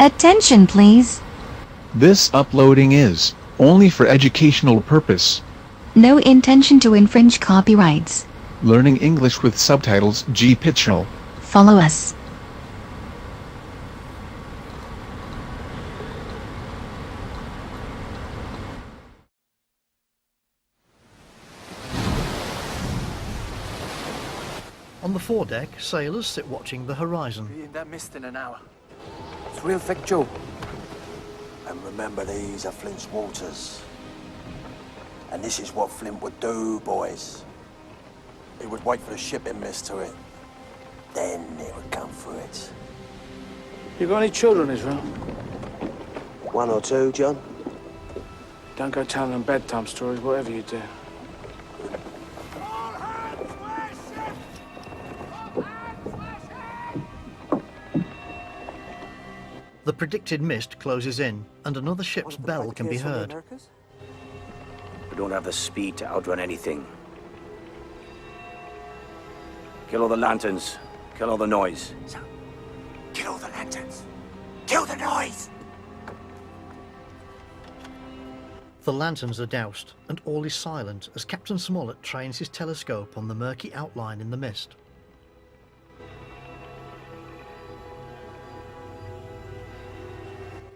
Attention, please. This uploading is only for educational purpose. No intention to infringe copyrights. Learning English with subtitles GPITRAL. Follow us. On the foredeck, sailors sit watching the horizon. Be in that mist in an hour. It's real thick, Joe. And remember, these are Flint's waters. And this is what Flint would do, boys. He would wait for the shipping mist to it. Then it would come for it. You got any children, Israel? One or two, John? Don't go telling them bedtime stories, whatever you do. The predicted mist closes in, and another ship's bell can be heard. We don't have the speed to outrun anything. Kill all the lanterns. Kill all the noise. Kill the lanterns. Kill the noise! The lanterns are doused, and all is silent as Captain Smollett trains his telescope on the murky outline in the mist.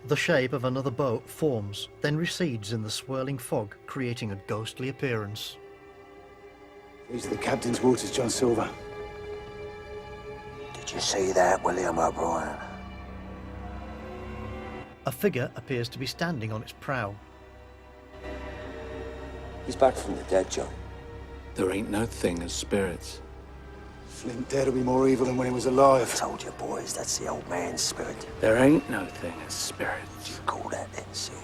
The shape of another boat forms, then recedes in the swirling fog, creating a ghostly appearance. These are the captain's waters, John Silver. Did you see that, William O'Brien? A figure appears to be standing on its prow. He's back from the dead, John. There ain't no thing as spirits. Flint dared to be more evil than when he was alive. Told you, boys, that's the old man's spirit. There ain't no thing as spirits. You call that then, Silver?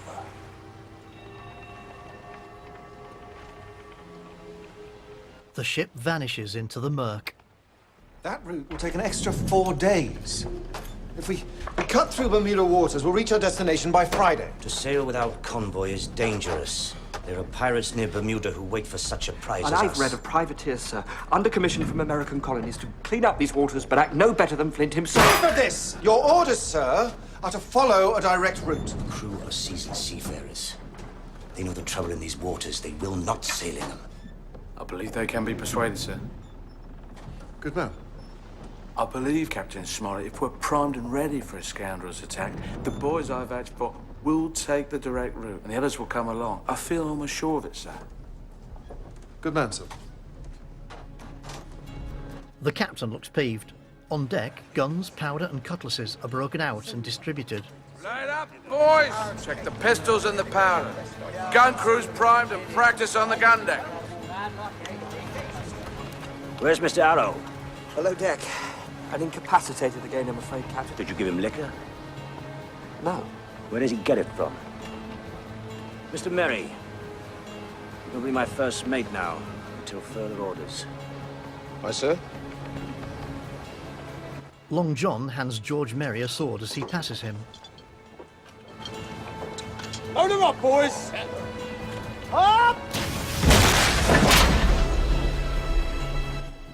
The ship vanishes into the murk. That route will take an extra 4 days. If we cut through Bermuda waters, we'll reach our destination by Friday. To sail without convoy is dangerous. There are pirates near Bermuda who wait for such a prize And as I've us. read of privateers, sir, under commission from American colonies to clean up these waters, but act no better than Flint himself. For this, your orders, sir, are to follow a direct route. The crew are seasoned seafarers. They know the trouble in these waters. They will not sail in them. I believe they can be persuaded, sir. Good man. I believe, Captain Smollett, if we're primed and ready for a scoundrel's attack, the boys I've vouched for will take the direct route, and the others will come along. I feel almost sure of it, sir. Good man, sir. The captain looks peeved. On deck, guns, powder and cutlasses are broken out and distributed. Light up, boys! Check the pistols and the powder. Gun crew's primed and practice on the gun deck. Where's Mr. Arrow? Below deck. And incapacitated again, I'm afraid, Captain. Did you give him liquor? No. Where does he get it from? Mr. Merry, you'll be my first mate now, until further orders. Aye, sir. Long John hands George Merry a sword as he passes him. Load them up, boys!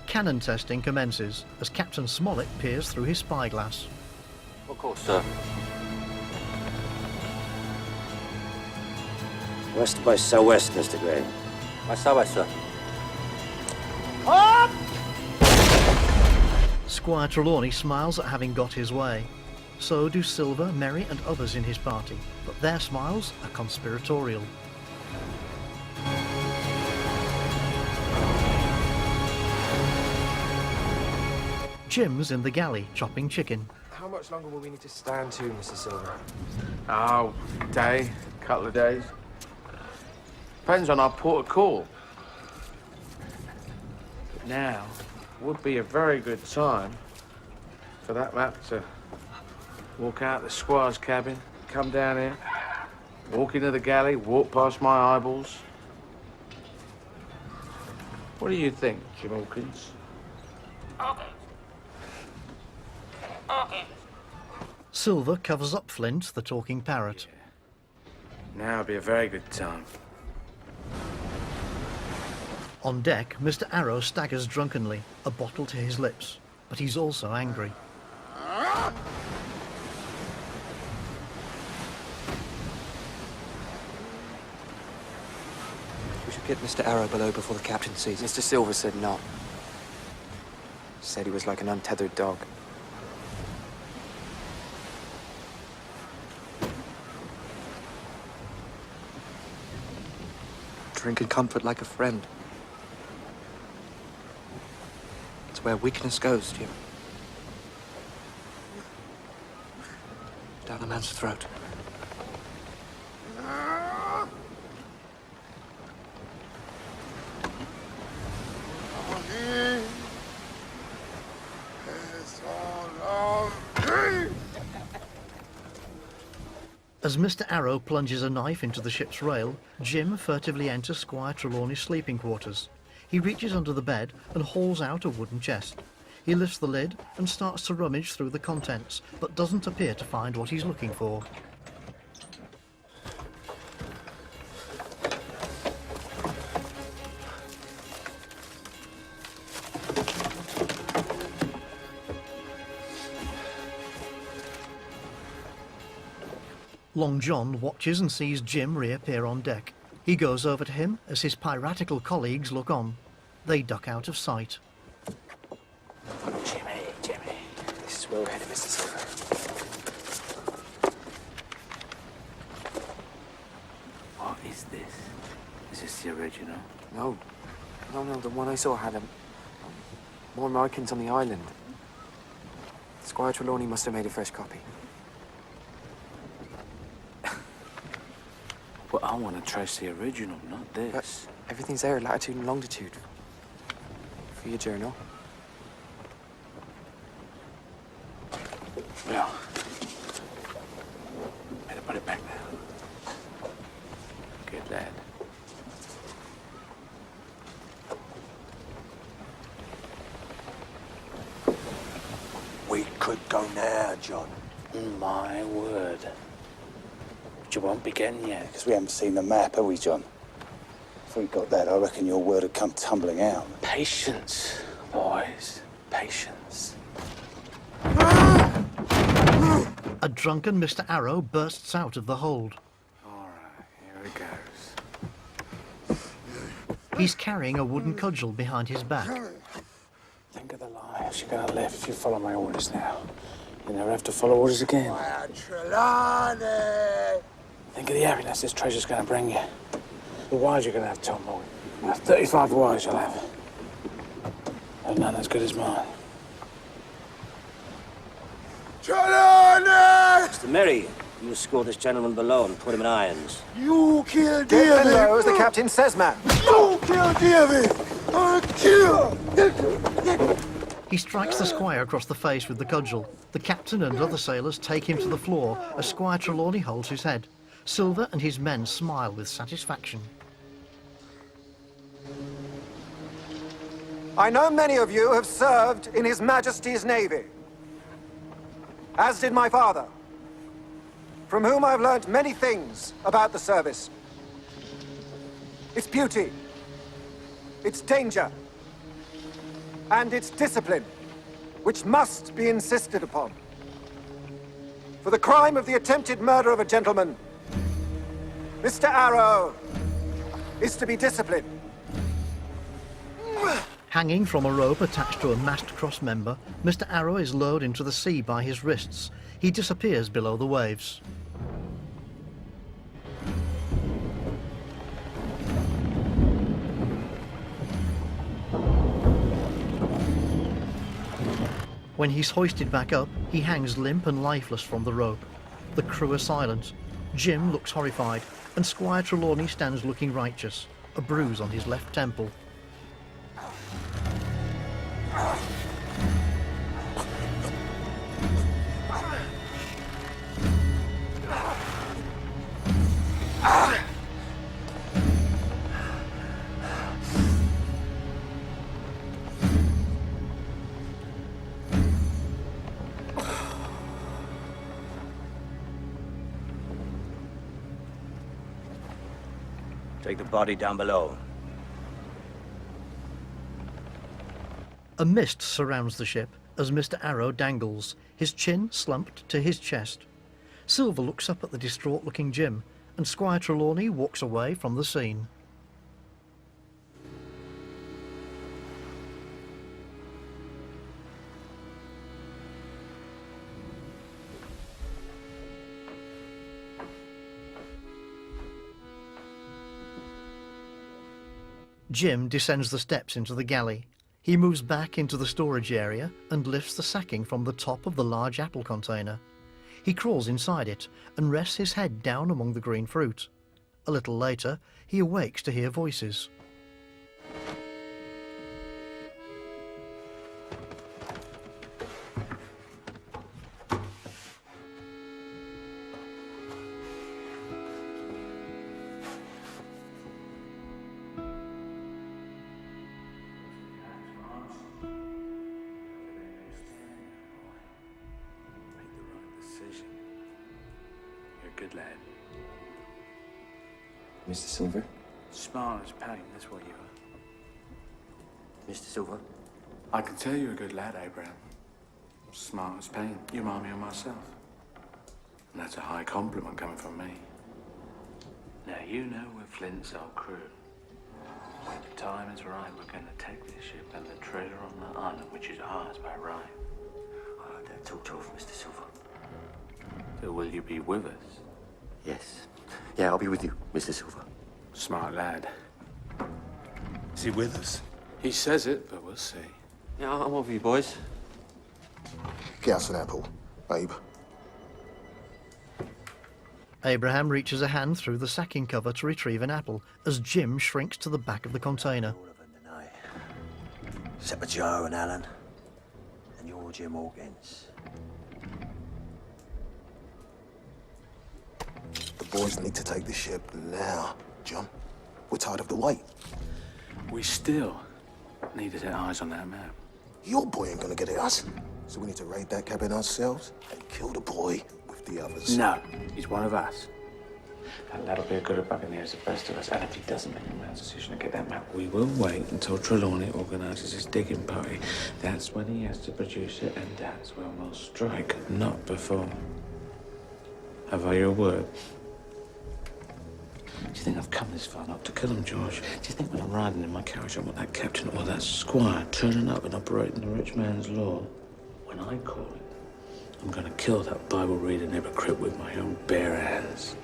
Cannon testing commences as Captain Smollett peers through his spyglass. Of course, sir. West by southwest, Mr. Gray. By southwest, sir. Squire Trelawney smiles at having got his way. So do Silver, Merry and others in his party, but their smiles are conspiratorial. Jim's in the galley, chopping chicken. How much longer will we need to stand to, Mr. Silver? Oh, day, couple of days. Depends on our port of call. But now would be a very good time for that map to walk out the squire's cabin, come down here, walk into the galley, walk past my eyeballs. What do you think, Jim Hawkins? Silver covers up Flint, the talking parrot. Now would be a very good time. On deck, Mr. Arrow staggers drunkenly, a bottle to his lips, but he's also angry. Get Mr. Arrow below before the captain sees us. Mr. Silver said no. Said he was like an untethered dog. Drink and comfort like a friend. It's where weakness goes, Jim. Down a man's throat. As Mr. Arrow plunges a knife into the ship's rail, Jim furtively enters Squire Trelawney's sleeping quarters. He reaches under the bed and hauls out a wooden chest. He lifts the lid and starts to rummage through the contents, but doesn't appear to find what he's looking for. Long John watches and sees Jim reappear on deck. He goes over to him as his piratical colleagues look on. They duck out of sight. Jimmy. This is where we're headed, Mr. Silver. What is this? Is this the original? No, the one I saw had more markings on the island. Squire Trelawney must have made a fresh copy. Well, I want to trace the original, not this. But everything's there, latitude and longitude. For your journal. Well, better put it back there. Good lad. We could go now, John. My word. But you won't be getting yet. Because we haven't seen the map, have we, John? If we got that, I reckon your word would come tumbling out. Patience, boys. Patience. A drunken Mr. Arrow bursts out of the hold. All right, here it goes. He's carrying a wooden cudgel behind his back. Think of the lives you're gonna live if you follow my orders now. You never have to follow orders again. Think of the happiness this treasure's gonna bring you. The wives you're gonna have, Tom Boy. 35 wives you'll have. And none as good as mine. Mr. Merry, you escort this gentleman below and put him in irons. You killed Get below, as the captain says, man. You killed David! I kill! He strikes the squire across the face with the cudgel. The captain and other sailors take him to the floor as Squire Trelawney holds his head. Silver and his men smile with satisfaction. I know many of you have served in His Majesty's Navy, as did my father, from whom I've learned many things about the service. Its beauty, its danger, and its discipline, which must be insisted upon. For the crime of the attempted murder of a gentleman, Mr. Arrow is to be disciplined. Hanging from a rope attached to a mast cross member, Mr. Arrow is lowered into the sea by his wrists. He disappears below the waves. When he's hoisted back up, he hangs limp and lifeless from the rope. The crew are silent. Jim looks horrified, and Squire Trelawney stands looking righteous, a bruise on his left temple. Take the body down below. A mist surrounds the ship as Mr. Arrow dangles, his chin slumped to his chest. Silver looks up at the distraught-looking Jim, and Squire Trelawney walks away from the scene. Jim descends the steps into the galley. He moves back into the storage area and lifts the sacking from the top of the large apple container. He crawls inside it and rests his head down among the green fruit. A little later, he awakes to hear voices. You're a good lad. Mr. Silver? Smart as pain, that's what you are. Mr. Silver? I can tell you're a good lad, Abraham. Smart as pain. You remind me of myself. And that's a high compliment coming from me. Now, you know we're Flint's old crew. When the time is right, we're going to take this ship and the treasure on the island, which is ours by right. I heard that talked off, Mr. Silver. So will you be with us? Yes. Yeah, I'll be with you, Mr. Silver. Smart lad. Is he with us? He says it, but we'll see. Yeah, I'm over you, boys. Get us an apple, Abe. Abraham reaches a hand through the sacking cover to retrieve an apple as Jim shrinks to the back of the container. Except for Joe and Alan. And you're Jim Hawkins. The boys need to take the ship now, John. We're tired of the wait. We still need to set eyes on that map. Your boy ain't gonna get at us. So we need to raid that cabin ourselves and kill the boy with the others. No, he's one of us. That lad'll be a good buck and he's the best of us. And if he doesn't make a mad decision to get that map, we will wait until Trelawney organises his digging party. That's when he has to produce it, and that's when we'll strike, not before. Have I your word? Do you think I've come this far not to kill him, George? Do you think when I'm riding in my carriage I want that captain or that squire turning up and operating the rich man's law? When I call it, I'm gonna kill that Bible-reading hypocrite with my own bare hands.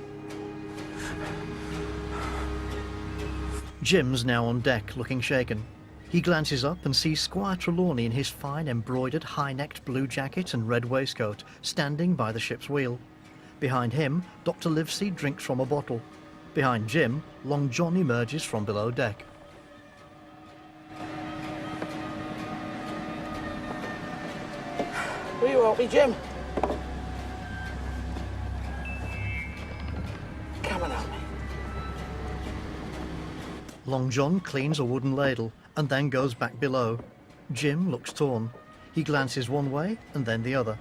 Jim's now on deck, looking shaken. He glances up and sees Squire Trelawney in his fine embroidered high-necked blue jacket and red waistcoat, standing by the ship's wheel. Behind him, Dr. Livesey drinks from a bottle. Behind Jim, Long John emerges from below deck. Will you help me, Jim? Come and help me. Long John cleans a wooden ladle and then goes back below. Jim looks torn. He glances one way and then the other.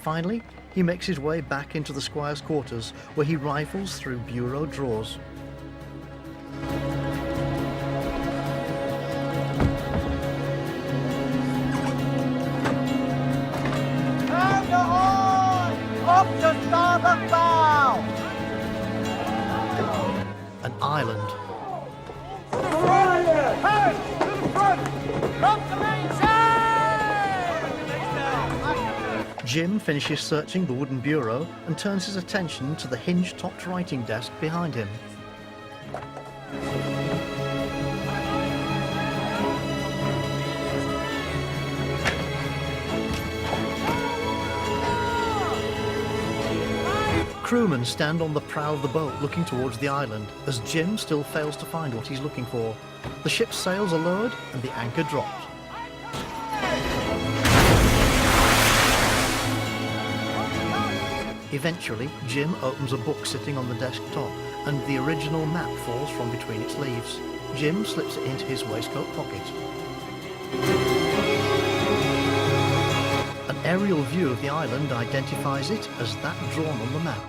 Finally, he makes his way back into the squire's quarters, where he rifles through bureau drawers. Hand ahoy! Up to starboard bow! An island. Hey! To the front! Up the main side! Jim finishes searching the wooden bureau and turns his attention to the hinge-topped writing desk behind him. Crewmen stand on the prow of the boat looking towards the island as Jim still fails to find what he's looking for. The ship's sails are lowered and the anchor dropped. Eventually, Jim opens a book sitting on the desk top, and the original map falls from between its leaves. Jim slips it into his waistcoat pocket. An aerial view of the island identifies it as that drawn on the map.